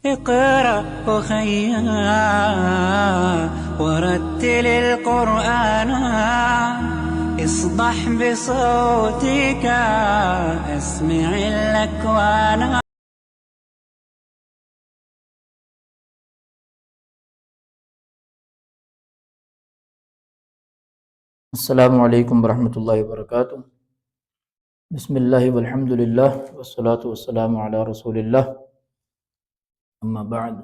اقرأ أخيا ورتل القرآن اصدح بصوتك اسمع الأكوان. السلام علیکم ورحمۃ اللہ وبرکاتہ. بسم اللہ والحمد للہ والصلاة والسلام علی رسول اللہ، اما بعد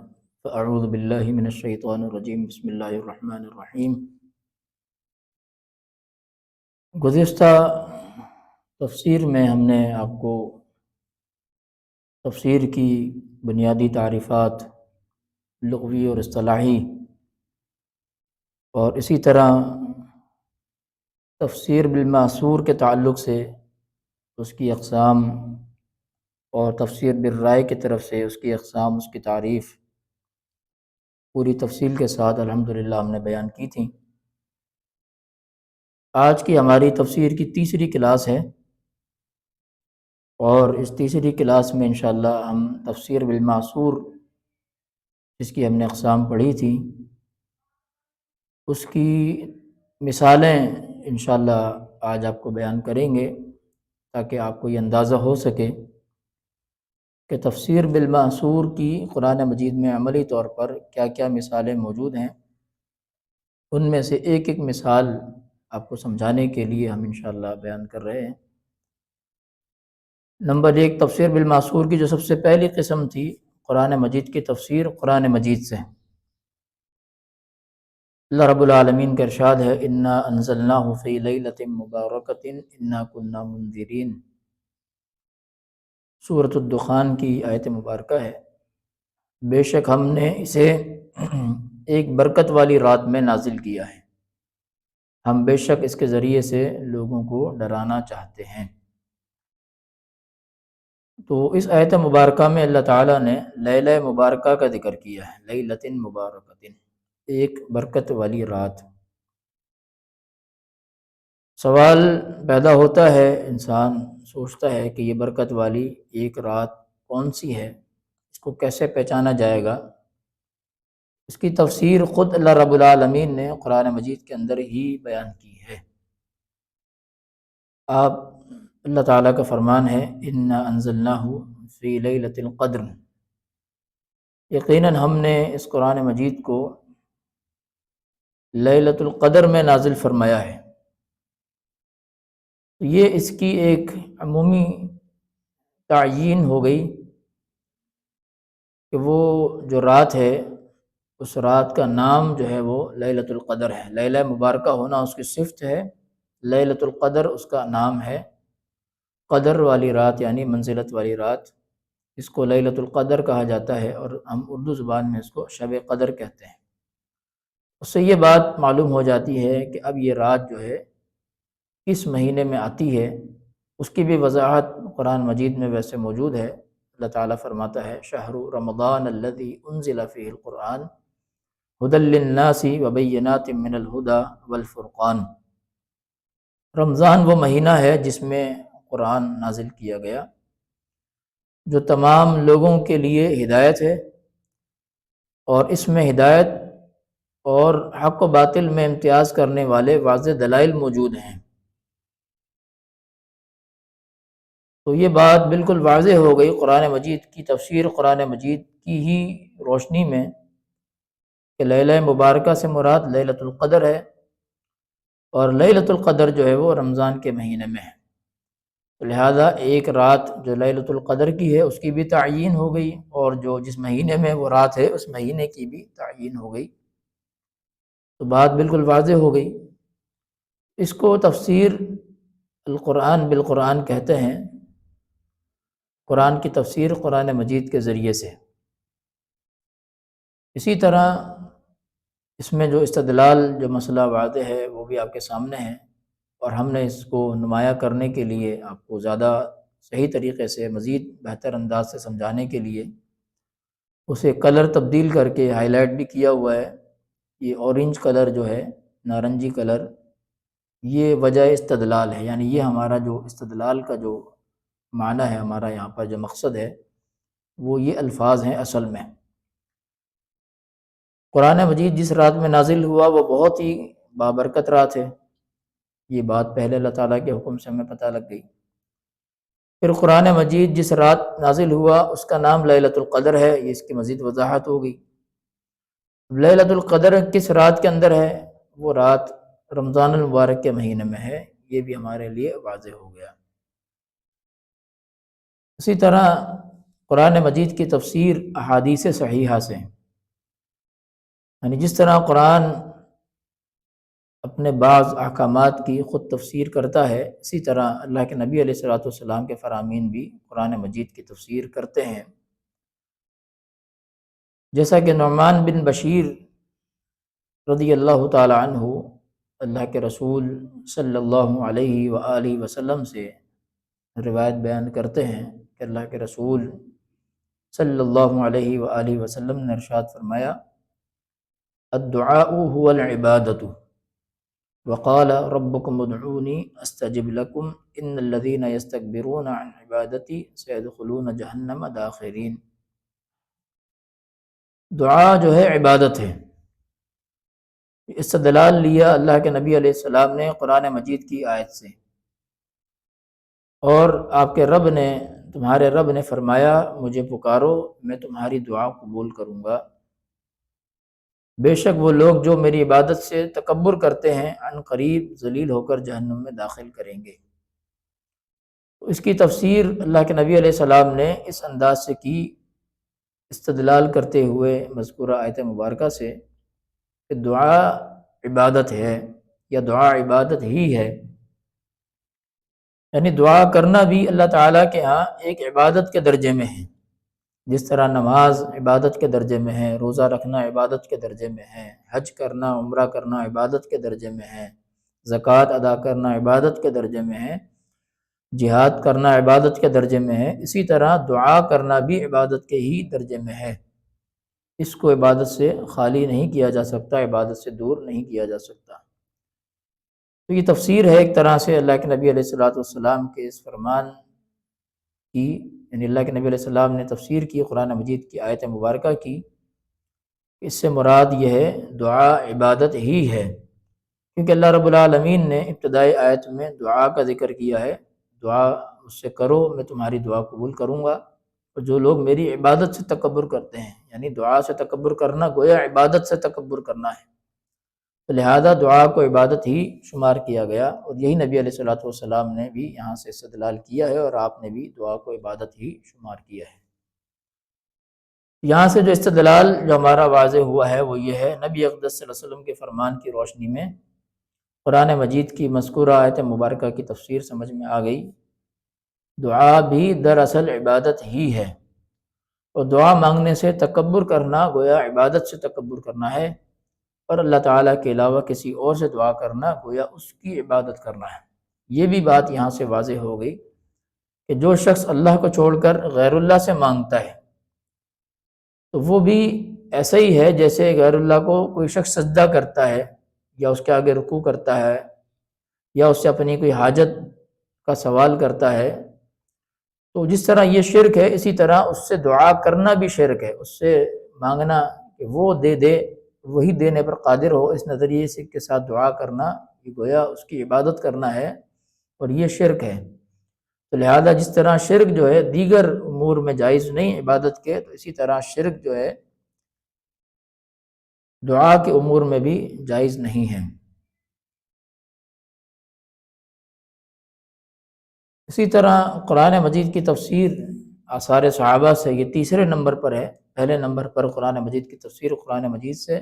فاعوذ باللہ من الشیطان الرجیم. بسم اللہ الرحمن الرحیم. گزشتہ تفسیر میں ہم نے آپ کو تفسیر کی بنیادی تعریفات لغوی اور اصطلاحی، اور اسی طرح تفسیر بالمأثور کے تعلق سے اس کی اقسام، اور تفسیر بالرائے کی طرف سے اس کی اقسام، اس کی تعریف پوری تفصیل کے ساتھ الحمدللہ ہم نے بیان کی تھی. آج کی ہماری تفسیر کی تیسری کلاس ہے، اور اس تیسری کلاس میں انشاءاللہ ہم تفسیر بالمأثور جس کی ہم نے اقسام پڑھی تھی اس کی مثالیں انشاءاللہ آج آپ کو بیان کریں گے، تاکہ آپ کو یہ اندازہ ہو سکے کہ تفسیر بالمأثور کی قرآن مجید میں عملی طور پر کیا کیا مثالیں موجود ہیں. ان میں سے ایک ایک مثال آپ کو سمجھانے کے لیے ہم انشاءاللہ بیان کر رہے ہیں. نمبر ایک، تفسیر بالمأثور کی جو سب سے پہلی قسم تھی، قرآن مجید کی تفسیر قرآن مجید سے. اللہ رب العالمین کا ارشاد ہے، انا انزلناہ فی لیلۃ مبارکۃ انا کنا منذرین. سورۃ الدخان کی آیت مبارکہ ہے، بے شک ہم نے اسے ایک برکت والی رات میں نازل کیا ہے، ہم بے شک اس کے ذریعے سے لوگوں کو ڈرانا چاہتے ہیں. تو اس آیت مبارکہ میں اللہ تعالیٰ نے لیلہ مبارکہ کا ذکر کیا ہے، لیلۃ مبارکۃ، ایک برکت والی رات. سوال پیدا ہوتا ہے، انسان سوچتا ہے کہ یہ برکت والی ایک رات کون سی ہے، اس کو کیسے پہچانا جائے گا؟ اس کی تفسیر خود اللہ رب العالمین نے قرآن مجید کے اندر ہی بیان کی ہے. آپ اللہ تعالیٰ کا فرمان ہے، انا انزلناہ فی لیلۃ القدر، یقیناً ہم نے اس قرآن مجید کو لیلۃ القدر میں نازل فرمایا ہے. یہ اس کی ایک عمومی تعیین ہو گئی کہ وہ جو رات ہے اس رات کا نام جو ہے وہ لیلۃ القدر ہے. لیلہ مبارکہ ہونا اس کی صفت ہے، لیلۃ القدر اس کا نام ہے. قدر والی رات یعنی منزلت والی رات، اس کو لیلۃ القدر کہا جاتا ہے، اور ہم اردو زبان میں اس کو شب قدر کہتے ہیں. اس سے یہ بات معلوم ہو جاتی ہے کہ اب یہ رات جو ہے کس مہینے میں آتی ہے. اس کی بھی وضاحت قرآن مجید میں ویسے موجود ہے. اللہ تعالیٰ فرماتا ہے، شہر رمضان الذی انزل فیہ القرآن ھدی للناس وبینات من الھدی والفرقان. رمضان وہ مہینہ ہے جس میں قرآن نازل کیا گیا، جو تمام لوگوں کے لیے ہدایت ہے، اور اس میں ہدایت اور حق و باطل میں امتیاز کرنے والے واضح دلائل موجود ہیں. تو یہ بات بالکل واضح ہو گئی قرآن مجید کی تفسیر قرآن مجید کی ہی روشنی میں کہ لیلہ مبارکہ سے مراد لیلۃ القدر ہے، اور لیلۃ القدر جو ہے وہ رمضان کے مہینے میں ہے. لہذا ایک رات جو لیلۃ القدر کی ہے اس کی بھی تعیین ہو گئی، اور جو جس مہینے میں وہ رات ہے اس مہینے کی بھی تعیین ہو گئی. تو بات بالکل واضح ہو گئی. اس کو تفسیر القرآن بالقرآن کہتے ہیں، قرآن کی تفسیر قرآن مجید کے ذریعے سے. اسی طرح اس میں جو استدلال جو مسئلہ واضح ہے وہ بھی آپ کے سامنے ہے، اور ہم نے اس کو نمایاں کرنے کے لیے، آپ کو زیادہ صحیح طریقے سے مزید بہتر انداز سے سمجھانے کے لیے اسے کلر تبدیل کر کے ہائی لائٹ بھی کیا ہوا ہے. یہ اورنج کلر جو ہے، نارنجی کلر، یہ وجہ استدلال ہے. یعنی یہ ہمارا جو استدلال کا جو معنی ہے، ہمارا یہاں پر جو مقصد ہے وہ یہ الفاظ ہیں اصل میں. قرآن مجید جس رات میں نازل ہوا وہ بہت ہی بابرکت رات ہے، یہ بات پہلے اللہ تعالیٰ کے حکم سے ہمیں پتہ لگ گئی۔ پھر قرآن مجید جس رات نازل ہوا اس کا نام لیلۃ القدر ہے، یہ اس کی مزید وضاحت ہو گئی۔ لیلۃ القدر کس رات کے اندر ہے؟ وہ رات رمضان المبارک کے مہینے میں ہے، یہ بھی ہمارے لیے واضح ہو گیا۔ اسی طرح قرآن مجید کی تفسیر احادیث صحیحہ سے، یعنی جس طرح قرآن اپنے بعض احکامات کی خود تفسیر کرتا ہے، اسی طرح اللہ کے نبی علیہ الصلوۃ والسلام کے فرامین بھی قرآن مجید کی تفسیر کرتے ہیں۔ جیسا کہ نعمان بن بشیر رضی اللہ تعالی عنہ اللہ کے رسول صلی اللہ علیہ وآلہ وسلم سے روایت بیان کرتے ہیں کہ اللہ کے رسول صلی اللہ علیہ وآلہ وسلم نے ارشاد فرمایا: الدعاء هو العبادۃ وقال ربکم ادعونی استجب لکم ان الذین یستکبرون عن عبادتی سیدخلون جہنم داخرین۔ دعا جو ہے عبادت ہے، استدلال لیا اللہ کے نبی علیہ السلام نے قرآن مجید کی آیت سے، اور آپ کے رب نے، تمہارے رب نے فرمایا مجھے پکارو میں تمہاری دعا قبول کروں گا، بے شک وہ لوگ جو میری عبادت سے تکبر کرتے ہیں عن قریب ذلیل ہو کر جہنم میں داخل کریں گے۔ اس کی تفسیر اللہ کے نبی علیہ السلام نے اس انداز سے کی، استدلال کرتے ہوئے مذکورہ آیت مبارکہ سے کہ دعا عبادت ہے یا دعا عبادت ہی ہے، یعنی دعا کرنا بھی اللہ تعالیٰ کے ہاں ایک عبادت کے درجے میں ہے، جس طرح نماز عبادت کے درجے میں ہے، روزہ رکھنا عبادت کے درجے میں ہے، حج کرنا عمرہ کرنا عبادت کے درجے میں ہے، زکوٰۃ ادا کرنا عبادت کے درجے میں ہے، جہاد کرنا عبادت کے درجے میں ہے، اسی طرح دعا کرنا بھی عبادت کے ہی درجے میں ہے۔ اس کو عبادت سے خالی نہیں کیا جا سکتا، عبادت سے دور نہیں کیا جا سکتا۔ تو یہ تفسیر ہے ایک طرح سے اللہ کے نبی علیہ الصلوۃ والسلام کے اس فرمان کی، یعنی اللہ کے نبی علیہ السلام نے تفسیر کی قرآن مجید کی آیت مبارکہ کی، اس سے مراد یہ ہے دعا عبادت ہی ہے، کیونکہ اللہ رب العالمین نے ابتدائی آیت میں دعا کا ذکر کیا ہے، دعا مجھ سے کرو میں تمہاری دعا قبول کروں گا، اور جو لوگ میری عبادت سے تکبر کرتے ہیں، یعنی دعا سے تکبر کرنا گویا عبادت سے تکبر کرنا ہے، تو لہذا دعا کو عبادت ہی شمار کیا گیا، اور یہی نبی علیہ الصلوۃ والسلام نے بھی یہاں سے استدلال کیا ہے، اور آپ نے بھی دعا کو عبادت ہی شمار کیا ہے۔ یہاں سے جو استدلال جو ہمارا واضح ہوا ہے وہ یہ ہے، نبی اقدس صلی اللہ علیہ وسلم کے فرمان کی روشنی میں قرآن مجید کی مذکورہ آیت مبارکہ کی تفسیر سمجھ میں آ گئی۔ دعا بھی دراصل عبادت ہی ہے، اور دعا مانگنے سے تکبر کرنا گویا عبادت سے تکبر کرنا ہے، اور اللہ تعالیٰ کے علاوہ کسی اور سے دعا کرنا گویا اس کی عبادت کرنا ہے۔ یہ بھی بات یہاں سے واضح ہو گئی کہ جو شخص اللہ کو چھوڑ کر غیر اللہ سے مانگتا ہے تو وہ بھی ایسا ہی ہے جیسے غیر اللہ کو کوئی شخص سجدہ کرتا ہے، یا اس کے آگے رکوع کرتا ہے، یا اس سے اپنی کوئی حاجت کا سوال کرتا ہے، تو جس طرح یہ شرک ہے اسی طرح اس سے دعا کرنا بھی شرک ہے، اس سے مانگنا کہ وہ دے دے، وہی دینے پر قادر ہو، اس نظریے سے کے ساتھ دعا کرنا یہ گویا اس کی عبادت کرنا ہے، اور یہ شرک ہے۔ تو لہذا جس طرح شرک جو ہے دیگر امور میں جائز نہیں عبادت کے، تو اسی طرح شرک جو ہے دعا کے امور میں بھی جائز نہیں ہے۔ اسی طرح قرآن مجید کی تفسیر آثار صحابہ سے یہ تیسرے نمبر پر ہے، پہلے نمبر پر قرآن مجید کی تفسیر قرآن مجید سے،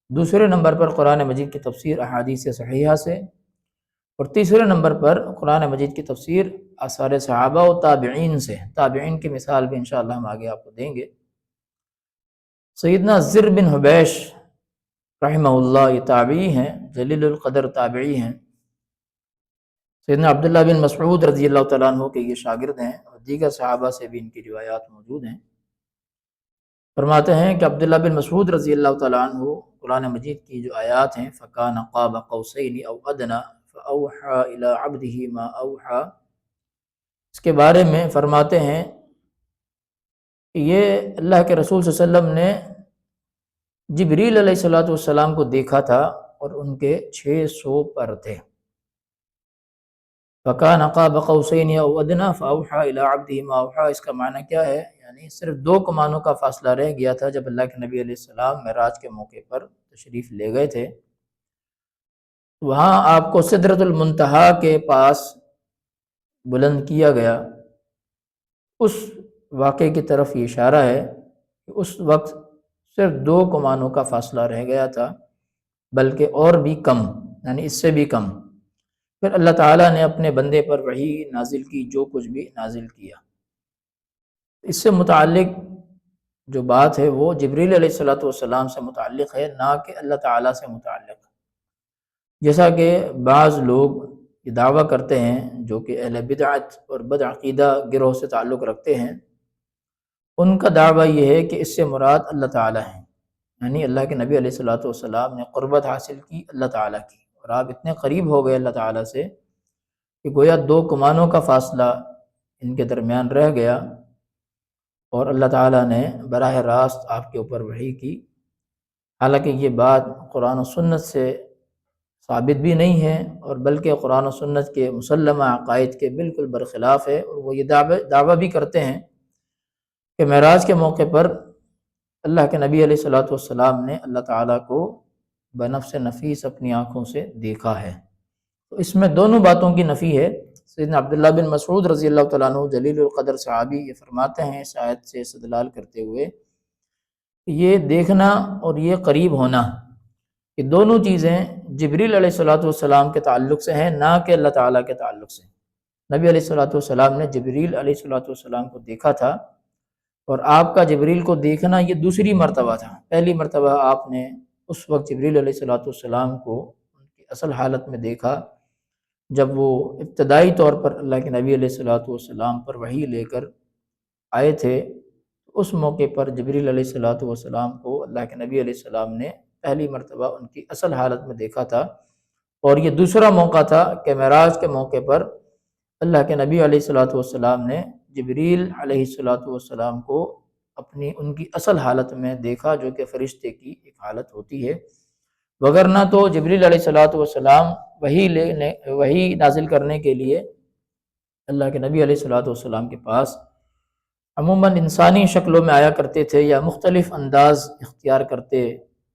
دوسرے نمبر پر قرآن مجید کی تفسیر احادیث صحیحہ سے، اور تیسرے نمبر پر قرآن مجید کی تفسیر آثار صحابہ و تابعین سے۔ تابعین کی مثال بھی انشاءاللہ ہم آگے آپ کو دیں گے۔ سیدنا زر بن حبیش رحمہ اللہ یہ تابعی ہیں، جلیل القدر تابعی ہیں۔ سیدنا عبداللہ بن مسعود رضی اللہ تعالیٰ عنہ کے یہ شاگرد ہیں، اور دیگر صحابہ سے بھی ان کی روایات موجود ہیں۔ فرماتے ہیں کہ عبداللہ بن مسعود رضی اللہ تعالیٰ عنہ قرآن مجید کی جو آیات ہیں فَكَانَ قَابَ قَوْسَيْنِ أَوْ أَدْنَىٰ فَأَوْحَىٰ إِلَىٰ عَبْدِهِ مَا أَوْحَىٰ، اس کے بارے میں فرماتے ہیں کہ یہ اللہ کے رسول صلی اللہ علیہ وسلم نے جبریل علیہ السلام کو دیکھا تھا اور ان کے 600 پر تھے۔ فَكَانَ قَابَ قَوْسَيْنِ أَوْ أَدْنَىٰ فَأَوْحَىٰ إِلَىٰ عَبْدِهِ مَا أَوْحَىٰ۔ اس کا معنی کیا ہے؟ یعنی صرف 2 کمانوں کا فاصلہ رہ گیا تھا جب اللہ کے نبی علیہ السلام معراج کے موقع پر تشریف لے گئے تھے۔ وہاں آپ کو سدرۃ المنتہا کے پاس بلند کیا گیا۔ اس واقعے کی طرف یہ اشارہ ہے کہ اس وقت صرف 2 کمانوں کا فاصلہ رہ گیا تھا، بلکہ اور بھی کم، یعنی اس سے بھی کم۔ پھر اللہ تعالیٰ نے اپنے بندے پر وحی نازل کی، جو کچھ بھی نازل کیا۔ اس سے متعلق جو بات ہے وہ جبریل علیہ السلام سے متعلق ہے، نہ کہ اللہ تعالیٰ سے متعلق۔ جیسا کہ بعض لوگ یہ دعویٰ کرتے ہیں جو کہ اہل بدعت اور بدعقیدہ گروہ سے تعلق رکھتے ہیں، ان کا دعویٰ یہ ہے کہ اس سے مراد اللہ تعالیٰ ہیں، یعنی اللہ کے نبی علیہ السلام نے قربت حاصل کی اللہ تعالیٰ کی، اور آپ اتنے قریب ہو گئے اللہ تعالیٰ سے کہ گویا 2 کمانوں کا فاصلہ ان کے درمیان رہ گیا، اور اللہ تعالیٰ نے براہ راست آپ کے اوپر وحی کی۔ حالانکہ یہ بات قرآن و سنت سے ثابت بھی نہیں ہے، اور بلکہ قرآن و سنت کے مسلمہ عقائد کے بالکل برخلاف ہے، اور وہ یہ دعویٰ بھی کرتے ہیں کہ معراج کے موقع پر اللہ کے نبی علیہ السلام نے اللہ تعالیٰ کو بنفس نفیس اپنی آنکھوں سے دیکھا ہے۔ تو اس میں دونوں باتوں کی نفی ہے۔ سیدنا عبداللہ بن مسعود رضی اللہ تعالیٰ عنہ جلیل القدر صحابی یہ فرماتے ہیں اس آیت سے استدلال کرتے ہوئے کہ یہ دیکھنا اور یہ قریب ہونا، یہ دونوں چیزیں جبریل علیہ السلام کے تعلق سے ہیں، نہ کہ اللہ تعالیٰ کے تعلق سے۔ نبی علیہ السلام نے جبریل علیہ السلام کو دیکھا تھا، اور آپ کا جبریل کو دیکھنا یہ دوسری مرتبہ تھا۔ پہلی مرتبہ آپ نے اس وقت جبریل علیہ السلام کو ان کی اصل حالت میں دیکھا جب وہ ابتدائی طور پر اللہ کے نبی علیہ السلام پر وحی لے کر آئے تھے۔ اس موقع پر جبریل علیہ السلام کو اللہ کے نبی علیہ السلام نے پہلی مرتبہ ان کی اصل حالت میں دیکھا تھا، اور یہ دوسرا موقع تھا کہ معراج کے موقع پر اللہ کے نبی علیہ السلام نے جبریل علیہ السلام کو اپنی ان کی اصل حالت میں دیکھا، جو کہ فرشتے کی ایک حالت ہوتی ہے۔ وگرنہ تو جبریل علیہ السلام وحی نازل کرنے کے لیے اللہ کے نبی علیہ السلام کے پاس عموماً انسانی شکلوں میں آیا کرتے تھے، یا مختلف انداز اختیار کرتے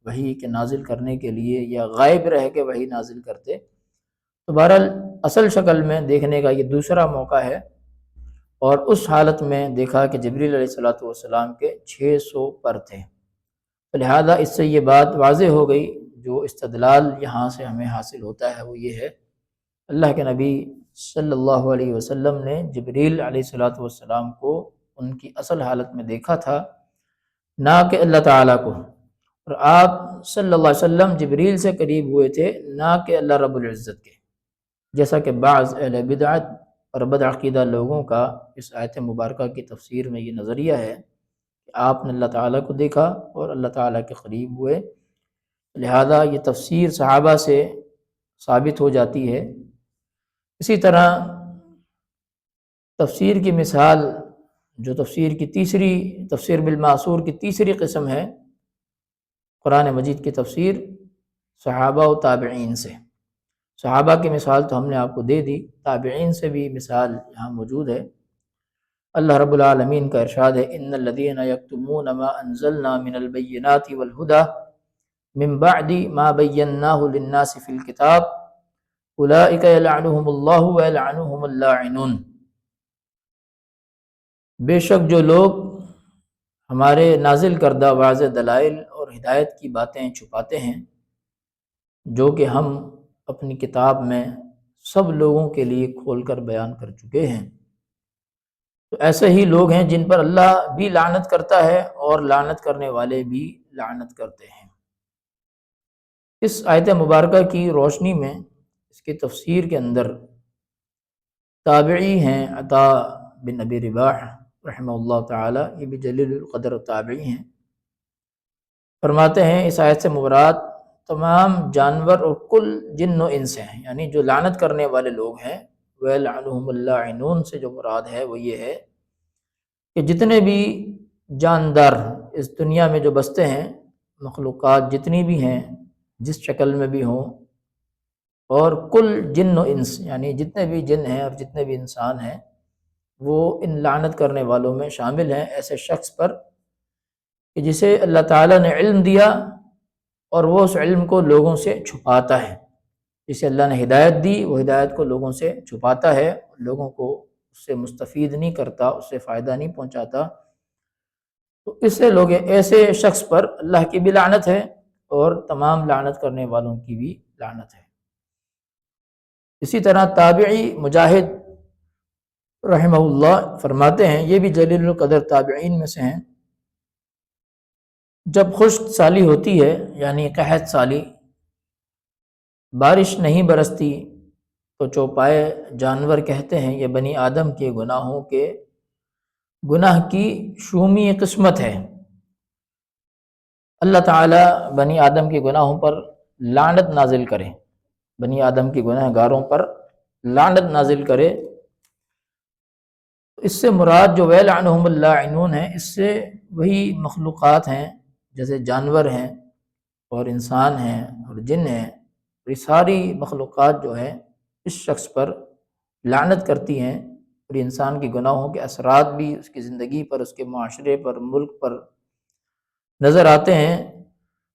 وحی کے نازل کرنے کے لیے، یا غائب رہ کے وحی نازل کرتے۔ تو بہرحال اصل شکل میں دیکھنے کا یہ دوسرا موقع ہے، اور اس حالت میں دیکھا کہ جبریل علیہ السلام کے 600 پر تھے۔ لہذا اس سے یہ بات واضح ہو گئی، جو استدلال یہاں سے ہمیں حاصل ہوتا ہے وہ یہ ہے، اللہ کے نبی صلی اللہ علیہ وسلم نے جبریل علیہ السلام کو ان کی اصل حالت میں دیکھا تھا، نہ کہ اللہ تعالیٰ کو، اور آپ صلی اللہ علیہ وسلم جبریل سے قریب ہوئے تھے، نہ کہ اللہ رب العزت کے، جیسا کہ بعض اہل بدعت اور بدعقیدہ لوگوں کا اس آیت مبارکہ کی تفسیر میں یہ نظریہ ہے کہ آپ نے اللہ تعالیٰ کو دیکھا اور اللہ تعالیٰ کے قریب ہوئے۔ لہذا یہ تفسیر صحابہ سے ثابت ہو جاتی ہے۔ اسی طرح تفسیر کی مثال، جو تفسیر بالمعصور کی تیسری قسم ہے، قرآن مجید کی تفسیر صحابہ و تابعین سے۔ صحابہ کی مثال تو ہم نے آپ کو دے دی، تابعین سے بھی مثال یہاں موجود ہے۔ اللہ رب العالمین کا ارشاد ہے، ان الذین یکتمون ما انزلنا من البینات والہدی من بعد ما بیناہ للناس فی الکتاب اولئک یلعنہم اللہ ویلعنہم اللاعنون۔ بے شک جو لوگ ہمارے نازل کردہ واضح دلائل اور ہدایت کی باتیں چھپاتے ہیں، جو کہ ہم اپنی کتاب میں سب لوگوں کے لیے کھول کر بیان کر چکے ہیں، تو ایسے ہی لوگ ہیں جن پر اللہ بھی لعنت کرتا ہے اور لعنت کرنے والے بھی لعنت کرتے ہیں۔ اس آیت مبارکہ کی روشنی میں اس کی تفسیر کے اندر تابعی ہیں عطا بن ابی رباح رحمہ اللہ تعالی، یہ بھی جلیل القدر تابعی ہیں، فرماتے ہیں اس آیت سے مراد تمام جانور اور کل جن و انس ہیں، یعنی جو لعنت کرنے والے لوگ ہیں، وَيَلْعَنُهُمُ اللَّاعِنُونَ سے جو مراد ہے وہ یہ ہے کہ جتنے بھی جاندار اس دنیا میں جو بستے ہیں، مخلوقات جتنی بھی ہیں جس شکل میں بھی ہوں، اور کل جن و انس یعنی جتنے بھی جن ہیں اور جتنے بھی انسان ہیں وہ ان لعنت کرنے والوں میں شامل ہیں، ایسے شخص پر کہ جسے اللہ تعالیٰ نے علم دیا اور وہ اس علم کو لوگوں سے چھپاتا ہے۔ جسے اللہ نے ہدایت دی وہ ہدایت کو لوگوں سے چھپاتا ہے، لوگوں کو اس سے مستفید نہیں کرتا، اس سے فائدہ نہیں پہنچاتا، تو ایسے شخص پر اللہ کی بھی لعنت ہے اور تمام لعنت کرنے والوں کی بھی لعنت ہے۔ اسی طرح تابعی مجاہد رحمہ اللہ فرماتے ہیں، یہ بھی جلیل القدر تابعین میں سے ہیں، جب خشک سالی ہوتی ہے یعنی قحط سالی، بارش نہیں برستی، تو چوپائے جانور کہتے ہیں یہ بنی آدم کے گناہوں کے گناہ کی شومی قسمت ہے، اللہ تعالیٰ بنی آدم کے گناہوں پر لعنت نازل کرے، بنی آدم کے گناہ گاروں پر لعنت نازل کرے۔ اس سے مراد جو وَيَلْعَنُهُمُ اللَّاعِنُونَ ہے، اس سے وہی مخلوقات ہیں جیسے جانور ہیں اور انسان ہیں اور جن ہیں، یہ ساری مخلوقات جو ہیں اس شخص پر لعنت کرتی ہیں، اور انسان کے گناہوں کے اثرات بھی اس کی زندگی پر، اس کے معاشرے پر، ملک پر نظر آتے ہیں۔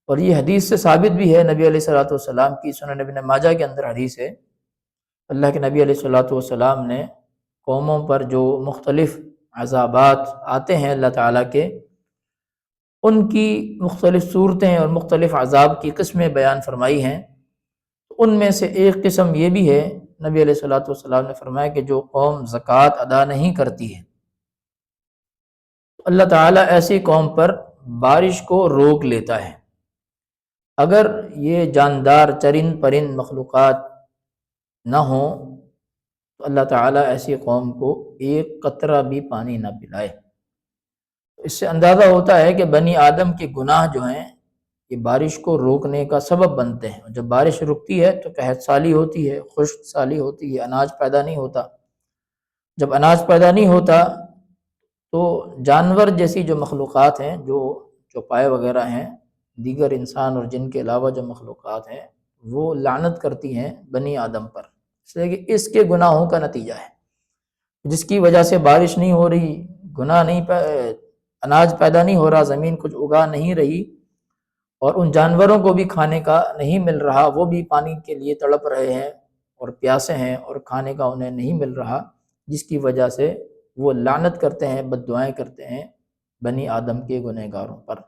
اور یہ حدیث سے ثابت بھی ہے، نبی علیہ الصلوۃ والسلام کی سنن ابن ماجہ کے اندر حدیث ہے، اللہ کے نبی علیہ الصلوۃ والسلام نے قوموں پر جو مختلف عذابات آتے ہیں اللہ تعالیٰ کے، ان کی مختلف صورتیں اور مختلف عذاب کی قسمیں بیان فرمائی ہیں۔ ان میں سے ایک قسم یہ بھی ہے، نبی علیہ الصلوۃ والسلام نے فرمایا کہ جو قوم زکوٰۃ ادا نہیں کرتی ہے، اللہ تعالیٰ ایسی قوم پر بارش کو روک لیتا ہے۔ اگر یہ جاندار چرند پرند مخلوقات نہ ہوں تو اللہ تعالیٰ ایسی قوم کو ایک قطرہ بھی پانی نہ پلائے۔ اس سے اندازہ ہوتا ہے کہ بنی آدم کے گناہ جو ہیں یہ بارش کو روکنے کا سبب بنتے ہیں۔ جب بارش رکتی ہے تو قحط سالی ہوتی ہے، خشک سالی ہوتی ہے، اناج پیدا نہیں ہوتا۔ جب اناج پیدا نہیں ہوتا تو جانور جیسی جو مخلوقات ہیں، جو چوپائے وغیرہ ہیں، دیگر انسان اور جن کے علاوہ جو مخلوقات ہیں، وہ لعنت کرتی ہیں بنی آدم پر، اس لیے کہ اس کے گناہوں کا نتیجہ ہے، جس کی وجہ سے بارش نہیں ہو رہی، اناج پیدا نہیں ہو رہا، زمین کچھ اگا نہیں رہی، اور ان جانوروں کو بھی کھانے کا نہیں مل رہا، وہ بھی پانی کے لیے تڑپ رہے ہیں اور پیاسے ہیں اور کھانے کا انہیں نہیں مل رہا، جس کی وجہ سے وہ لعنت کرتے ہیں، بد دعائیں کرتے ہیں بنی آدم کے گنہگاروں پر۔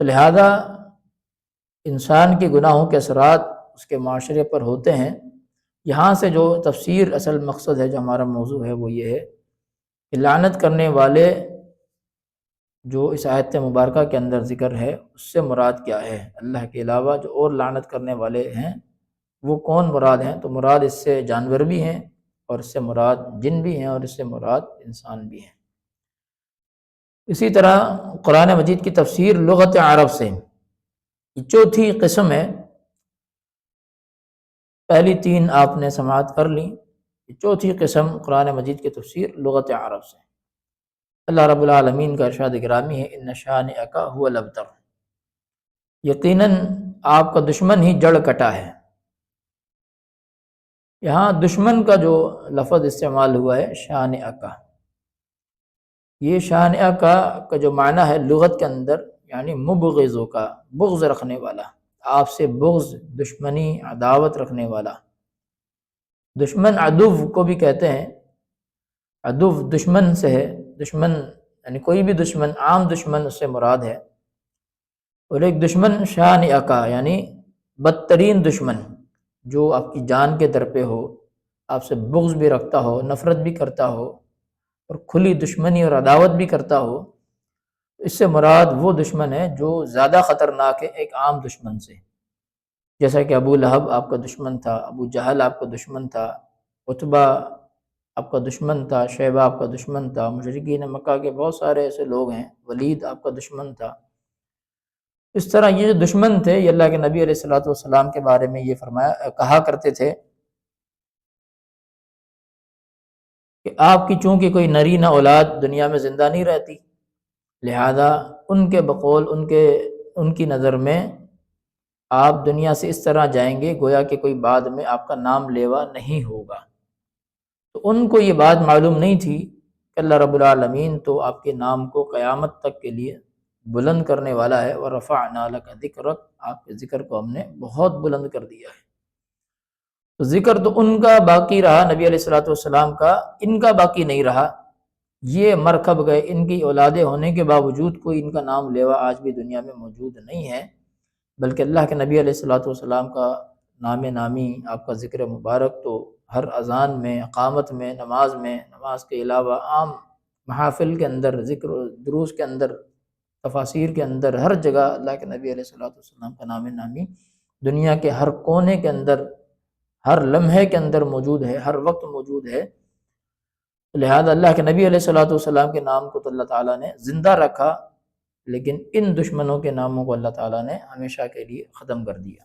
لہذا انسان کے گناہوں کے اثرات اس کے معاشرے پر ہوتے ہیں۔ یہاں سے جو تفسیر اصل مقصد ہے، جو ہمارا موضوع ہے، وہ یہ ہے کہ لعنت کرنے والے جو اس آیت مبارکہ کے اندر ذکر ہے، اس سے مراد کیا ہے، اللہ کے علاوہ جو اور لعنت کرنے والے ہیں وہ کون مراد ہیں؟ تو مراد اس سے جانور بھی ہیں، اور اس سے مراد جن بھی ہیں، اور اس سے مراد انسان بھی ہیں۔ اسی طرح قرآن مجید کی تفسیر لغت عرب سے یہ چوتھی قسم ہے، پہلی تین آپ نے سماعت کر لی، یہ چوتھی قسم قرآن مجید کی تفسیر لغت عرب سے۔ اللہ رب العالمین کا ارشاد گرامی ہے، ان شانئک ھو الابتر، یقیناً آپ کا دشمن ہی جڑ کٹا ہے۔ یہاں دشمن کا جو لفظ استعمال ہوا ہے شانئک، یہ شانئک کا جو معنی ہے لغت کے اندر یعنی مبغضوں کا، بغض رکھنے والا، آپ سے بغض، دشمنی، عداوت رکھنے والا۔ دشمن عدو کو بھی کہتے ہیں، عدو دشمن سے ہے، دشمن یعنی کوئی بھی دشمن، عام دشمن اس سے مراد ہے۔ اور ایک دشمن شانئک یعنی بدترین دشمن، جو آپ کی جان کے در پہ ہو، آپ سے بغض بھی رکھتا ہو، نفرت بھی کرتا ہو، اور کھلی دشمنی اور عداوت بھی کرتا ہو۔ اس سے مراد وہ دشمن ہے جو زیادہ خطرناک ہے ایک عام دشمن سے، جیسا کہ ابو لہب آپ کا دشمن تھا، ابو جہل آپ کا دشمن تھا، عتبہ آپ کا دشمن تھا، شیبہ آپ کا دشمن تھا، مشرکین مکہ کے بہت سارے ایسے لوگ ہیں، ولید آپ کا دشمن تھا۔ اس طرح یہ جو دشمن تھے، یہ اللہ کے نبی علیہ الصلوۃ والسلام کے بارے میں یہ کہا کرتے تھے کہ آپ کی چونکہ کوئی نری نہ اولاد دنیا میں زندہ نہیں رہتی، لہذا ان کے بقول ان کی نظر میں آپ دنیا سے اس طرح جائیں گے گویا کہ کوئی بعد میں آپ کا نام لیوا نہیں ہوگا۔ تو ان کو یہ بات معلوم نہیں تھی کہ اللہ رب العالمین تو آپ کے نام کو قیامت تک کے لیے بلند کرنے والا ہے، وَرَفَعْنَا لَكَ ذِكْرَكَ، آپ کے ذکر کو ہم نے بہت بلند کر دیا ہے۔ تو ذکر تو ان کا باقی رہا، نبی علیہ الصلوۃ والسلام کا، ان کا باقی نہیں رہا۔ یہ مرکب گئے، ان کی اولادیں ہونے کے باوجود کوئی ان کا نام لیوا آج بھی دنیا میں موجود نہیں ہے، بلکہ اللہ کے نبی علیہ الصلوۃ والسلام کا نام نامی، آپ کا ذکر مبارک تو ہر اذان میں، اقامت میں، نماز کے علاوہ عام محافل کے اندر، ذکر و دروس کے اندر، تفاسیر کے اندر، ہر جگہ اللہ کے نبی علیہ الصلوۃ والسلام کا نام نامی دنیا کے ہر کونے کے اندر، ہر لمحے کے اندر موجود ہے، ہر وقت موجود ہے۔ لہذا اللہ کے نبی علیہ الصلوۃ والسلام کے نام کو تو اللہ تعالیٰ نے زندہ رکھا، لیکن ان دشمنوں کے ناموں کو اللہ تعالیٰ نے ہمیشہ کے لیے ختم کر دیا۔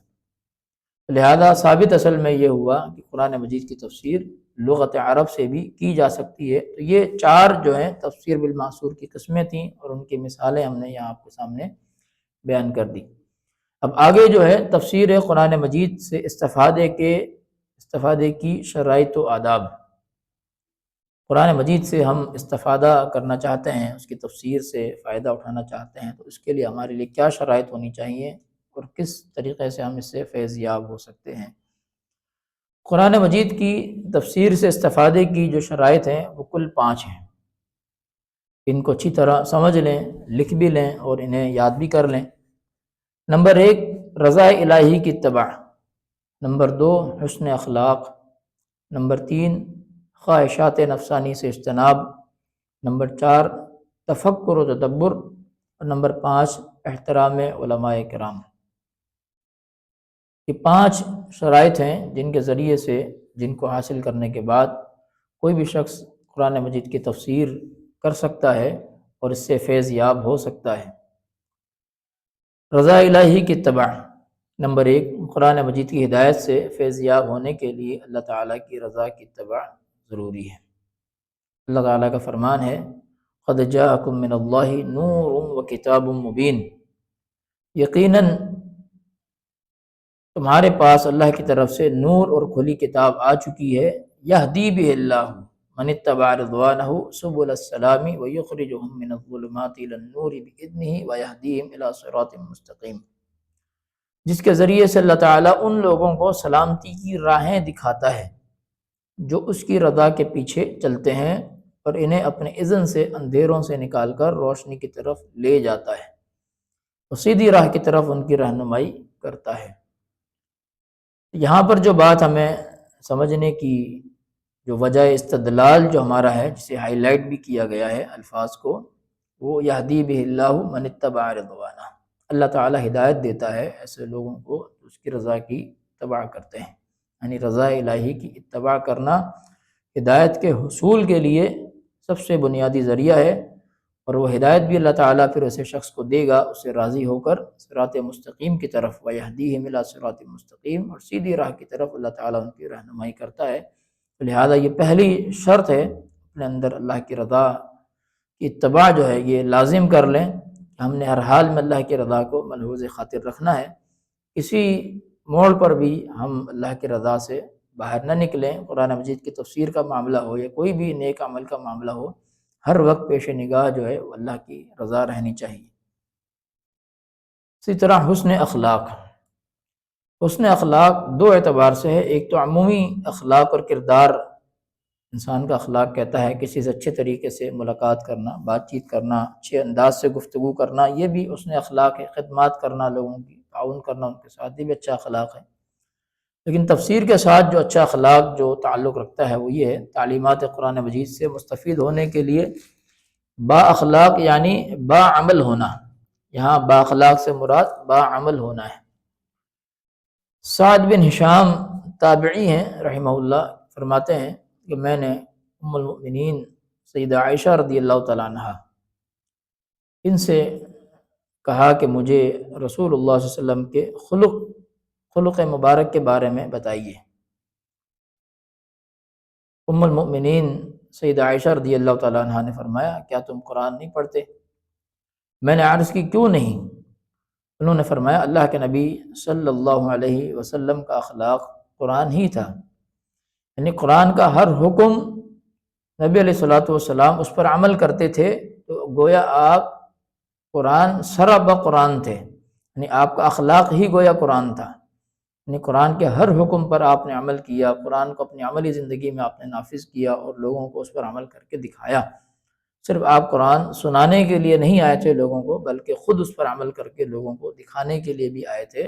لہذا ثابت اصل میں یہ ہوا کہ قرآن مجید کی تفسیر لغت عرب سے بھی کی جا سکتی ہے۔ تو یہ چار جو ہیں تفسیر بالمعصور کی قسمیں تھیں، اور ان کی مثالیں ہم نے یہاں آپ کے سامنے بیان کر دی۔ اب آگے جو ہے تفسیر قرآن مجید سے استفادے کی شرائط و آداب۔ قرآن مجید سے ہم استفادہ کرنا چاہتے ہیں، اس کی تفسیر سے فائدہ اٹھانا چاہتے ہیں، تو اس کے لیے ہمارے لیے کیا شرائط ہونی چاہیے اور کس طریقے سے ہم اس سے فیض یاب ہو سکتے ہیں۔ قرآن مجید کی تفسیر سے استفادے کی جو شرائط ہیں وہ کل 5 ہیں۔ ان کو اچھی طرح سمجھ لیں، لکھ بھی لیں اور انہیں یاد بھی کر لیں۔ نمبر 1، رضا الہی کی اتباع۔ نمبر 2، حسن اخلاق۔ نمبر 3، خواہشات نفسانی سے اجتناب۔ نمبر 4، تفکر و تدبر۔ اور نمبر 5، احترام علماء کرام۔ یہ 5 شرائط ہیں جن کے ذریعے سے، جن کو حاصل کرنے کے بعد کوئی بھی شخص قرآن مجید کی تفسیر کر سکتا ہے اور اس سے فیض یاب ہو سکتا ہے۔ رضا الہی کی اتباع۔ نمبر 1، قرآن مجید کی ہدایت سے فیض یاب ہونے کے لیے اللہ تعالیٰ کی رضا کی اتباع ضروری ہے۔ اللہ تعالیٰ کا فرمان ہے، قد جاءکم من اللہ نور و کتاب مبین۔ یقیناً تمہارے پاس اللہ کی طرف سے نور اور کھلی کتاب آ چکی ہے، یہدی بہ اللہ من اتبع رضوانہ سبل السلام ویخرجہم من الظلمات الی النور بإذنہ ویہدیہم الی صراط مستقیم، جس کے ذریعے سے اللہ تعالیٰ ان لوگوں کو سلامتی کی راہیں دکھاتا ہے جو اس کی رضا کے پیچھے چلتے ہیں، اور انہیں اپنے اذن سے اندھیروں سے نکال کر روشنی کی طرف لے جاتا ہے اور سیدھی راہ کی طرف ان کی رہنمائی کرتا ہے۔ یہاں پر جو بات ہمیں سمجھنے کی جو وجہ استدلال جو ہمارا ہے، جسے ہائی لائٹ بھی کیا گیا ہے الفاظ کو، وہ یہدی بہ اللہ من اتبع رضوانہ، اللہ تعالیٰ ہدایت دیتا ہے ایسے لوگوں کو جو اس کی رضا کی اتباع کرتے ہیں۔ یعنی رضا الہی کی اتباع کرنا ہدایت کے حصول کے لیے سب سے بنیادی ذریعہ ہے، اور وہ ہدایت بھی اللہ تعالیٰ پھر اسے شخص کو دے گا، اسے راضی ہو کر صراط مستقیم کی طرف، وَيَهْدِيهِمْ إِلَىٰ صِرَاطٍ مستقیم، اور سیدھی راہ کی طرف اللہ تعالیٰ ان کی رہنمائی کرتا ہے۔ لہذا یہ پہلی شرط ہے، اپنے اندر اللہ کی رضا کی اتباع جو ہے یہ لازم کر لیں کہ ہم نے ہر حال میں اللہ کی رضا کو ملحوظ خاطر رکھنا ہے، کسی موڑ پر بھی ہم اللہ کی رضا سے باہر نہ نکلیں۔ قرآن مجید کی تفسیر کا معاملہ ہو یا کوئی بھی نیک عمل کا معاملہ ہو، ہر وقت پیش نگاہ جو ہے وہ اللہ کی رضا رہنی چاہیے۔ اسی طرح حسن اخلاق۔ حسن اخلاق 2 اعتبار سے ہے، ایک تو عمومی اخلاق اور کردار، انسان کا اخلاق کہتا ہے کسی سے اچھے طریقے سے ملاقات کرنا، بات چیت کرنا، اچھے انداز سے گفتگو کرنا، یہ بھی حسن اخلاق ہے۔ خدمات کرنا، لوگوں کی تعاون کرنا، ان کے ساتھ یہ بھی اچھا اخلاق ہے۔ لیکن تفسیر کے ساتھ جو اچھا اخلاق جو تعلق رکھتا ہے وہ یہ ہے، تعلیمات قرآن مجید سے مستفید ہونے کے لیے با اخلاق یعنی با عمل ہونا۔ یہاں با اخلاق سے مراد با عمل ہونا ہے۔ سعد بن ہشام تابعی ہیں رحمہ اللہ، فرماتے ہیں کہ میں نے ام المؤمنین سیدہ عائشہ رضی اللہ تعالیٰ عنہا ان سے کہا کہ مجھے رسول اللہ صلی اللہ علیہ وسلم کے خلق مبارک کے بارے میں بتائیے۔ ام المؤمنین سیدہ عائشہ رضی اللہ تعالیٰ عنہا نے فرمایا، کیا تم قرآن نہیں پڑھتے؟ میں نے عرض کی کیوں نہیں؟ انہوں نے فرمایا اللہ کے نبی صلی اللہ علیہ وسلم کا اخلاق قرآن ہی تھا، یعنی قرآن کا ہر حکم نبی علیہ الصلوۃ والسلام اس پر عمل کرتے تھے، تو گویا آپ قرآن سرا قرآن تھے، یعنی آپ کا اخلاق ہی گویا قرآن تھا، یعنی قرآن کے ہر حکم پر آپ نے عمل کیا، قرآن کو اپنی عملی زندگی میں آپ نے نافذ کیا اور لوگوں کو اس پر عمل کر کے دکھایا۔ صرف آپ قرآن سنانے کے لیے نہیں آئے تھے لوگوں کو، بلکہ خود اس پر عمل کر کے لوگوں کو دکھانے کے لیے بھی آئے تھے۔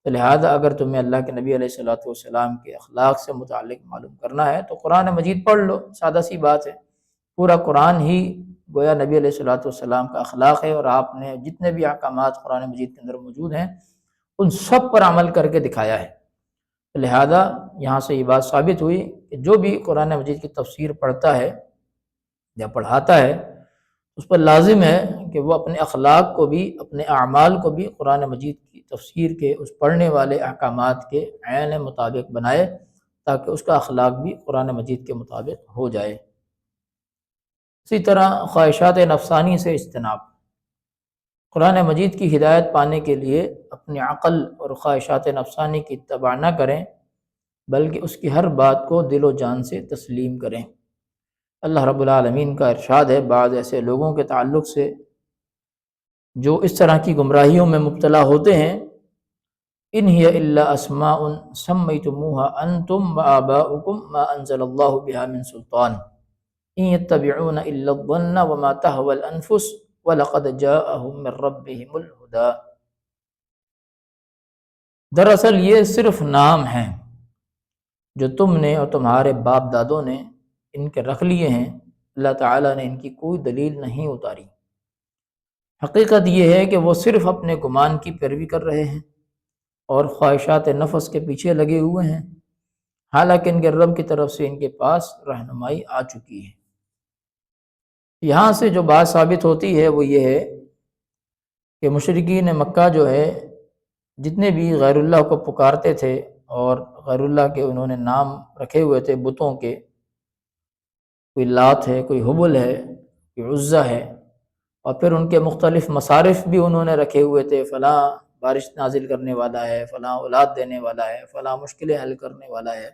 تو لہٰذا اگر تمہیں اللہ کے نبی علیہ الصلوۃ والسلام کے اخلاق سے متعلق معلوم کرنا ہے تو قرآن مجید پڑھ لو، سادہ سی بات ہے۔ پورا قرآن ہی گویا نبی علیہ الصلوۃ والسلام کا اخلاق ہے، اور آپ نے جتنے بھی احکامات قرآن مجید کے اندر موجود ہیں ان سب پر عمل کر کے دکھایا ہے۔ لہذا یہاں سے یہ بات ثابت ہوئی کہ جو بھی قرآن مجید کی تفسیر پڑھتا ہے یا پڑھاتا ہے، اس پر لازم ہے کہ وہ اپنے اخلاق کو بھی، اپنے اعمال کو بھی قرآن مجید کی تفسیر کے اس پڑھنے والے احکامات کے عین مطابق بنائے، تاکہ اس کا اخلاق بھی قرآن مجید کے مطابق ہو جائے۔ اسی طرح خواہشات نفسانی سے اجتناب، قرآن مجید کی ہدایت پانے کے لیے اپنی عقل اور خواہشات نفسانی کی اتباع نہ کریں، بلکہ اس کی ہر بات کو دل و جان سے تسلیم کریں۔ اللہ رب العالمین کا ارشاد ہے بعض ایسے لوگوں کے تعلق سے جو اس طرح کی گمراہیوں میں مبتلا ہوتے ہیں، ان ہی الا اسماء سمیتموها انتم وآباؤکم ما انزل اللہ بها من سلطان ان يتبعون الا الظن وما تهوى الانفس وَلَقَدْ جَاءَهُم مِّن رَّبِّهِمُ الْهُدَىٰ۔ دراصل یہ صرف نام ہیں جو تم نے اور تمہارے باپ دادوں نے ان کے رکھ لیے ہیں، اللہ تعالیٰ نے ان کی کوئی دلیل نہیں اتاری۔ حقیقت یہ ہے کہ وہ صرف اپنے گمان کی پیروی کر رہے ہیں اور خواہشات نفس کے پیچھے لگے ہوئے ہیں، حالانکہ ان کے رب کی طرف سے ان کے پاس رہنمائی آ چکی ہے۔ یہاں سے جو بات ثابت ہوتی ہے وہ یہ ہے کہ مشرکین مکہ جو ہے جتنے بھی غیر اللہ کو پکارتے تھے اور غیر اللہ کے انہوں نے نام رکھے ہوئے تھے بتوں کے، کوئی لات ہے، کوئی حبل ہے، کوئی عزہ ہے، اور پھر ان کے مختلف مصارف بھی انہوں نے رکھے ہوئے تھے، فلاں بارش نازل کرنے والا ہے، فلاں اولاد دینے والا ہے، فلاں مشکلیں حل کرنے والا ہے۔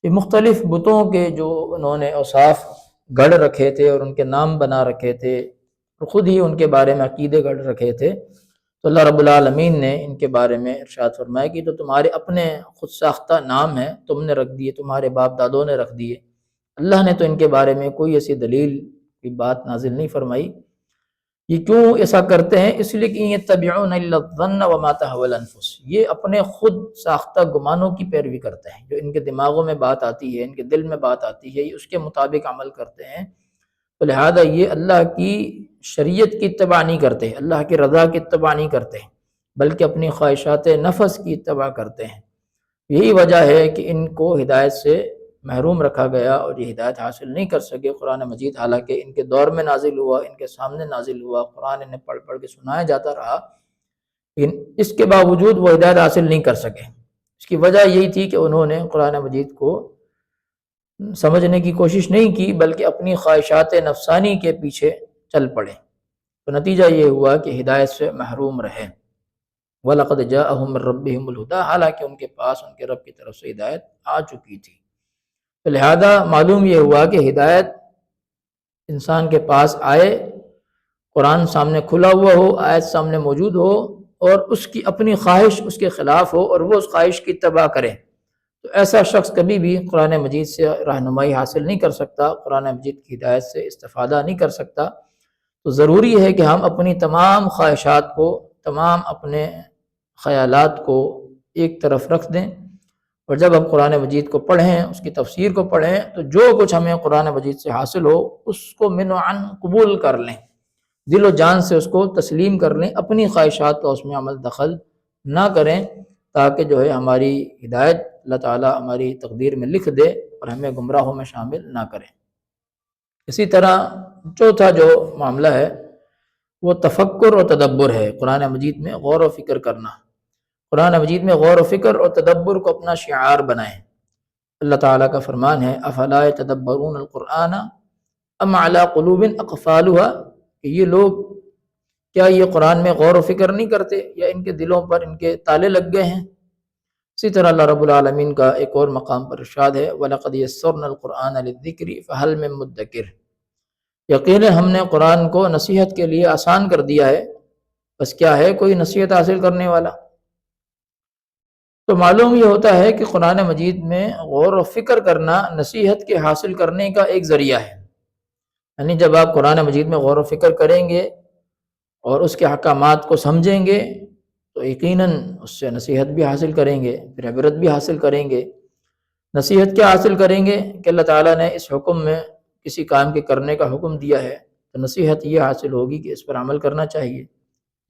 یہ مختلف بتوں کے جو انہوں نے اوصاف گڑھ رکھے تھے اور ان کے نام بنا رکھے تھے اور خود ہی ان کے بارے میں عقیدے گڑھ رکھے تھے، تو اللہ رب العالمین نے ان کے بارے میں ارشاد فرمایا کہ تو تمہارے اپنے خود ساختہ نام ہیں، تم نے رکھ دیے، تمہارے باپ دادوں نے رکھ دیے، اللہ نے تو ان کے بارے میں کوئی ایسی دلیل کی بات نازل نہیں فرمائی۔ یہ کیوں ایسا کرتے ہیں؟ اس لیے کہ یتبعون الا الظن وما تهوى الانفس، یہ اپنے خود ساختہ گمانوں کی پیروی کرتے ہیں، جو ان کے دماغوں میں بات آتی ہے، ان کے دل میں بات آتی ہے، یہ اس کے مطابق عمل کرتے ہیں۔ تو لہذا یہ اللہ کی شریعت کی اتباع نہیں کرتے، اللہ کی رضا کی اتباع نہیں کرتے، بلکہ اپنی خواہشات نفس کی اتباع کرتے ہیں۔ یہی وجہ ہے کہ ان کو ہدایت سے محروم رکھا گیا اور یہ ہدایت حاصل نہیں کر سکے۔ قرآن مجید حالانکہ ان کے دور میں نازل ہوا، ان کے سامنے نازل ہوا، قرآن انہیں پڑھ پڑھ کے سنایا جاتا رہا، لیکن اس کے باوجود وہ ہدایت حاصل نہیں کر سکے۔ اس کی وجہ یہی تھی کہ انہوں نے قرآن مجید کو سمجھنے کی کوشش نہیں کی، بلکہ اپنی خواہشات نفسانی کے پیچھے چل پڑے، تو نتیجہ یہ ہوا کہ ہدایت سے محروم رہے۔ وَلَقَدْ جَاءَهُم مِّن رَّبِّهِمُ الْهُدَىٰ، حالانکہ ان کے پاس ان کے رب کی طرف سے ہدایت آ چکی تھی۔ تو لہذا معلوم یہ ہوا کہ ہدایت انسان کے پاس آئے، قرآن سامنے کھلا ہوا ہو، آیت سامنے موجود ہو، اور اس کی اپنی خواہش اس کے خلاف ہو اور وہ اس خواہش کی اتباع کرے، تو ایسا شخص کبھی بھی قرآن مجید سے رہنمائی حاصل نہیں کر سکتا، قرآن مجید کی ہدایت سے استفادہ نہیں کر سکتا۔ تو ضروری ہے کہ ہم اپنی تمام خواہشات کو، تمام اپنے خیالات کو ایک طرف رکھ دیں، اور جب ہم قرآن مجید کو پڑھیں، اس کی تفسیر کو پڑھیں، تو جو کچھ ہمیں قرآن مجید سے حاصل ہو اس کو من و عن قبول کر لیں، دل و جان سے اس کو تسلیم کر لیں، اپنی خواہشات کا اس میں عمل دخل نہ کریں، تاکہ جو ہے ہماری ہدایت اللہ تعالیٰ ہماری تقدیر میں لکھ دے اور ہمیں گمراہوں میں شامل نہ کریں۔ اسی طرح چوتھا جو معاملہ ہے وہ تفکر اور تدبر ہے، قرآن مجید میں غور و فکر کرنا۔ قرآن مجید میں غور و فکر اور تدبر کو اپنا شعار بنائیں۔ اللہ تعالیٰ کا فرمان ہے افلا یتدبرون القرآن ام علی قلوب اقفالها، کہ یہ لوگ کیا یہ قرآن میں غور و فکر نہیں کرتے، یا ان کے دلوں پر ان کے تالے لگ گئے ہیں؟ اسی طرح اللہ رب العالمین کا ایک اور مقام پر ارشاد ہے وَلَقَدْ يَسَّرْنَا الْقُرْآنَ لِلذِّكْرِ فَهَلْ مِن مُدَّكِرٍ، یقیناً ہم نے قرآن کو نصیحت کے لیے آسان کر دیا ہے، بس کیا ہے کوئی نصیحت حاصل کرنے والا؟ تو معلوم یہ ہوتا ہے کہ قرآن مجید میں غور و فکر کرنا نصیحت کے حاصل کرنے کا ایک ذریعہ ہے۔ یعنی جب آپ قرآن مجید میں غور و فکر کریں گے اور اس کے احکامات کو سمجھیں گے تو یقیناً اس سے نصیحت بھی حاصل کریں گے، پھر عبرت بھی حاصل کریں گے۔ نصیحت کیا حاصل کریں گے کہ اللہ تعالیٰ نے اس حکم میں کسی کام کے کرنے کا حکم دیا ہے، تو نصیحت یہ حاصل ہوگی کہ اس پر عمل کرنا چاہیے،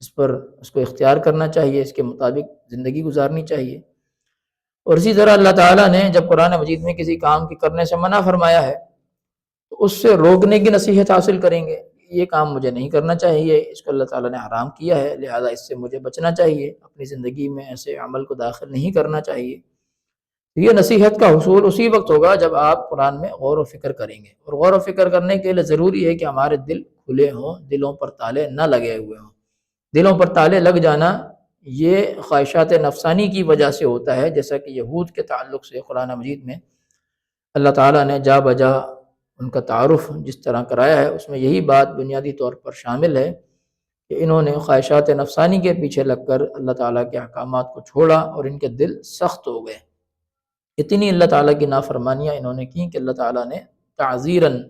اس کو اختیار کرنا چاہیے، اس کے مطابق زندگی گزارنی چاہیے۔ اور اسی طرح اللہ تعالیٰ نے جب قرآن مجید میں کسی کام کے کرنے سے منع فرمایا ہے تو اس سے روکنے کی نصیحت حاصل کریں گے، یہ کام مجھے نہیں کرنا چاہیے، اس کو اللہ تعالیٰ نے حرام کیا ہے، لہذا اس سے مجھے بچنا چاہیے، اپنی زندگی میں ایسے عمل کو داخل نہیں کرنا چاہیے۔ یہ نصیحت کا حصول اسی وقت ہوگا جب آپ قرآن میں غور و فکر کریں گے، اور غور و فکر کرنے کے لیے ضروری ہے کہ ہمارے دل کھلے ہوں، دلوں پر تالے نہ لگے ہوئے ہوں۔ دلوں پر تالے لگ جانا یہ خواہشات نفسانی کی وجہ سے ہوتا ہے، جیسا کہ یہود کے تعلق سے قرآن مجید میں اللہ تعالیٰ نے جا بجا ان کا تعارف جس طرح کرایا ہے، اس میں یہی بات بنیادی طور پر شامل ہے کہ انہوں نے خواہشات نفسانی کے پیچھے لگ کر اللہ تعالیٰ کے احکامات کو چھوڑا اور ان کے دل سخت ہو گئے۔ اتنی اللہ تعالیٰ کی نافرمانیاں انہوں نے کی کہ اللہ تعالیٰ نے تعزیراً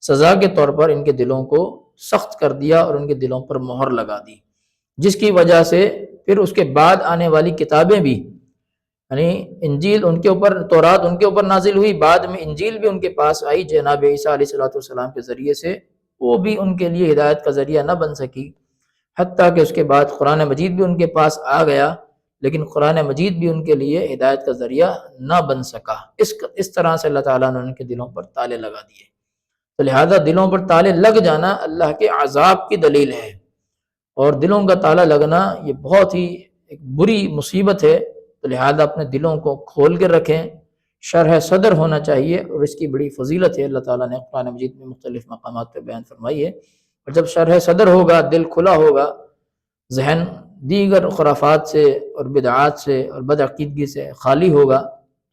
سزا کے طور پر ان کے دلوں کو سخت کر دیا اور ان کے دلوں پر مہر لگا دی، جس کی وجہ سے پھر اس کے بعد آنے والی کتابیں بھی، یعنی انجیل ان کے اوپر، تورات ان کے اوپر نازل ہوئی، بعد میں انجیل بھی ان کے پاس آئی جناب عیسیٰ علیہ السلام کے ذریعے سے، وہ بھی ان کے لیے ہدایت کا ذریعہ نہ بن سکی، حتیٰ کہ اس کے بعد قرآن مجید بھی ان کے پاس آ گیا، لیکن قرآن مجید بھی ان کے لیے ہدایت کا ذریعہ نہ بن سکا۔ اس طرح سے اللہ تعالیٰ نے ان کے دلوں پر تالے لگا دیے۔ تو لہذا دلوں پر تالے لگ جانا اللہ کے عذاب کی دلیل ہے، اور دلوں کا تالا لگنا یہ بہت ہی ایک بری مصیبت ہے۔ تو لہذا اپنے دلوں کو کھول کے رکھیں، شرح صدر ہونا چاہیے، اور اس کی بڑی فضیلت ہے، اللہ تعالیٰ نے قرآن مجید میں مختلف مقامات پہ بیان فرمائی ہے۔ اور جب شرح صدر ہوگا، دل کھلا ہوگا، ذہن دیگر خرافات سے اور بدعات سے اور بدعقیدگی سے خالی ہوگا،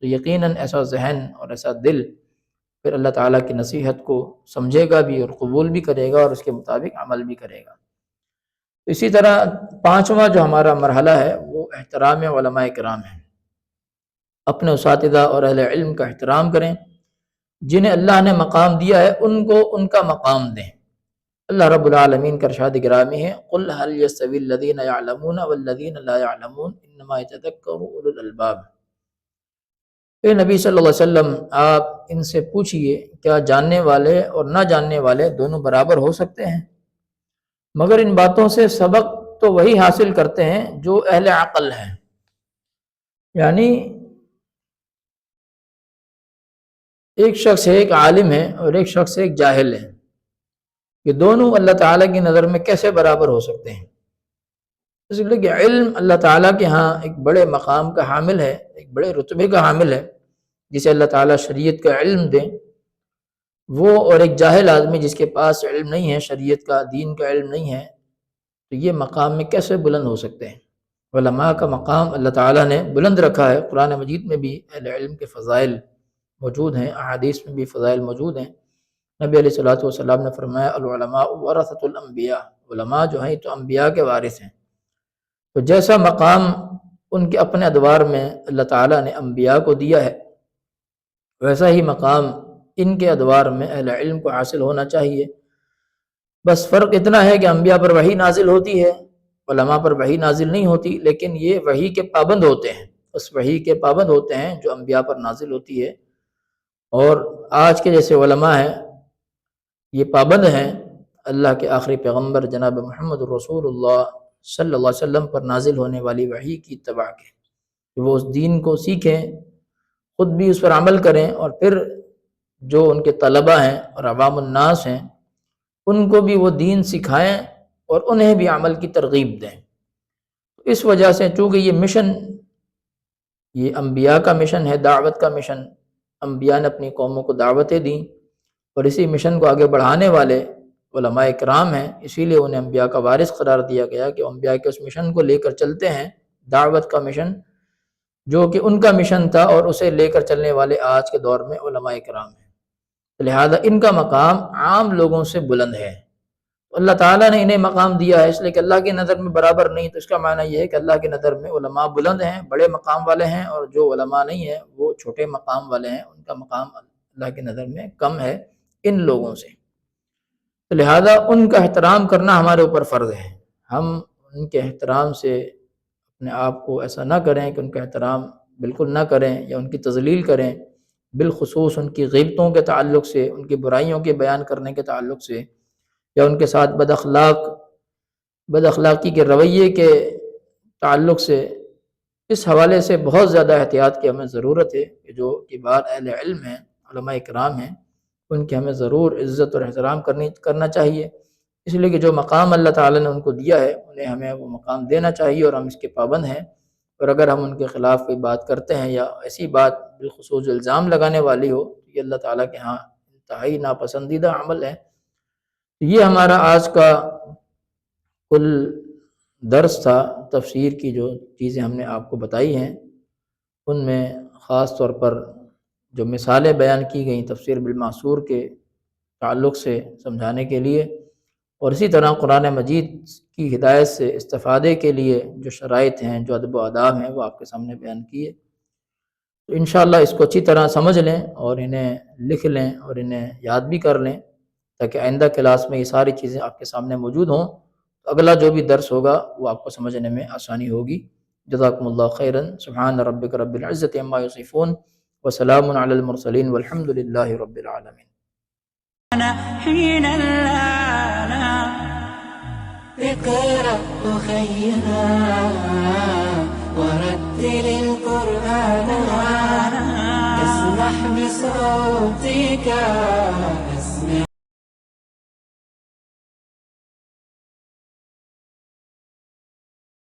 تو یقیناً ایسا ذہن اور ایسا دل پھر اللہ تعالیٰ کی نصیحت کو سمجھے گا بھی اور قبول بھی کرے گا اور اس کے مطابق عمل بھی کرے گا۔ اسی طرح پانچواں جو ہمارا مرحلہ ہے وہ احترام علماء کرام ہے۔ اپنے اساتذہ اور اہل علم کا احترام کریں، جنہیں اللہ نے مقام دیا ہے ان کو ان کا مقام دیں۔ اللہ رب العالمین کا ارشاد گرامی ہے قُلْ هَلْ يَسْتَوِي الَّذِينَ يَعْلَمُونَ وَالَّذِينَ لَا يَعْلَمُونَ إِنَّمَا يَتَذَكَّرُ أُولُو الْأَلْبَابِ۔ اے نبی صلی اللہ علیہ وسلم، آپ ان سے پوچھئے کیا جاننے والے اور نہ جاننے والے دونوں برابر ہو سکتے ہیں؟ مگر ان باتوں سے سبق تو وہی حاصل کرتے ہیں جو اہل عقل ہیں۔ یعنی ایک شخص ایک عالم ہے اور ایک شخص ایک جاہل ہے، یہ دونوں اللہ تعالیٰ کی نظر میں کیسے برابر ہو سکتے ہیں؟ اس لیے کہ علم اللہ تعالیٰ کے ہاں ایک بڑے مقام کا حامل ہے، ایک بڑے رتبے کا حامل ہے، جسے اللہ تعالیٰ شریعت کا علم دیں، وہ اور ایک جاہل آدمی جس کے پاس علم نہیں ہے، شریعت کا، دین کا علم نہیں ہے، تو یہ مقام میں کیسے بلند ہو سکتے ہیں؟ علماء کا مقام اللہ تعالیٰ نے بلند رکھا ہے۔ قرآن مجید میں بھی اہل علم کے فضائل موجود ہیں، احادیث میں بھی فضائل موجود ہیں۔ نبی علیہ السلام نے فرمایا العلماء ورثۃ الانبیاء، علماء جو ہیں تو انبیاء کے وارث ہیں۔ تو جیسا مقام ان کے اپنے ادوار میں اللہ تعالیٰ نے انبیاء کو دیا ہے، ویسا ہی مقام ان کے ادوار میں اہل علم کو حاصل ہونا چاہیے۔ بس فرق اتنا ہے کہ انبیاء پر وحی نازل ہوتی ہے، علماء پر وحی نازل نہیں ہوتی، لیکن یہ وحی کے پابند ہوتے ہیں، اس وحی کے پابند ہوتے ہیں جو انبیاء پر نازل ہوتی ہے۔ اور آج کے جیسے علماء ہیں یہ پابند ہیں اللہ کے آخری پیغمبر جناب محمد رسول اللہ صلی اللہ علیہ وسلم پر نازل ہونے والی وحی کی اتباع کے، کہ وہ اس دین کو سیکھیں، خود بھی اس پر عمل کریں، اور پھر جو ان کے طلبہ ہیں اور عوام الناس ہیں ان کو بھی وہ دین سکھائیں اور انہیں بھی عمل کی ترغیب دیں۔ اس وجہ سے چونکہ یہ مشن، یہ انبیاء کا مشن ہے، دعوت کا مشن، انبیاء نے اپنی قوموں کو دعوتیں دیں، اور اسی مشن کو آگے بڑھانے والے علماء کرام ہیں، اسی لیے انہیں انبیاء کا وارث قرار دیا گیا کہ انبیاء کے اس مشن کو لے کر چلتے ہیں، دعوت کا مشن جو کہ ان کا مشن تھا، اور اسے لے کر چلنے والے آج کے دور میں علماء کرام ہیں۔ لہذا ان کا مقام عام لوگوں سے بلند ہے۔ اللہ تعالیٰ نے انہیں مقام دیا ہے، اس لیے کہ اللہ کی نظر میں برابر نہیں، تو اس کا معنی یہ ہے کہ اللہ کی نظر میں علماء بلند ہیں، بڑے مقام والے ہیں، اور جو علماء نہیں ہیں وہ چھوٹے مقام والے ہیں، ان کا مقام اللہ کی نظر میں کم ہے ان لوگوں سے۔ تو لہذا ان کا احترام کرنا ہمارے اوپر فرض ہے۔ ہم ان کے احترام سے اپنے آپ کو ایسا نہ کریں کہ ان کا احترام بالکل نہ کریں یا ان کی تذلیل کریں، بالخصوص ان کی غیبتوں کے تعلق سے، ان کی برائیوں کے بیان کرنے کے تعلق سے، یا ان کے ساتھ بد اخلاقی کے رویے کے تعلق سے۔ اس حوالے سے بہت زیادہ احتیاط کی ہمیں ضرورت ہے کہ جو کبار اہل علم ہیں، علماء کرام ہیں، ان کی ہمیں ضرور عزت اور احترام کرنا چاہیے، اس لیے کہ جو مقام اللہ تعالیٰ نے ان کو دیا ہے انہیں ہمیں وہ مقام دینا چاہیے، اور ہم اس کے پابند ہیں۔ اور اگر ہم ان کے خلاف کوئی بات کرتے ہیں یا ایسی بات بالخصوص الزام لگانے والی ہو، یہ اللہ تعالیٰ کے ہاں انتہائی ناپسندیدہ عمل ہے۔ یہ ہمارا آج کا کل درس تھا، تفسیر کی جو چیزیں ہم نے آپ کو بتائی ہیں ان میں خاص طور پر جو مثالیں بیان کی گئیں تفسیر بالمعصور کے تعلق سے سمجھانے کے لیے، اور اسی طرح قرآن مجید کی ہدایت سے استفادے کے لیے جو شرائط ہیں، جو ادب و آداب ہیں، وہ آپ کے سامنے بیان کیے۔ تو انشاءاللہ اس کو اچھی طرح سمجھ لیں اور انہیں لکھ لیں اور انہیں یاد بھی کر لیں، تاکہ آئندہ کلاس میں یہ ساری چیزیں آپ کے سامنے موجود ہوں، تو اگلا جو بھی درس ہوگا وہ آپ کو سمجھنے میں آسانی ہوگی۔ جزاکم اللہ خیرا۔ سبحان ربک رب العزت عما یصفون وسلام علی المرسلین والحمد للہ رب العالمین۔ حين الآن اقرأ أخينا ورتل القرآن اسمح بصوتك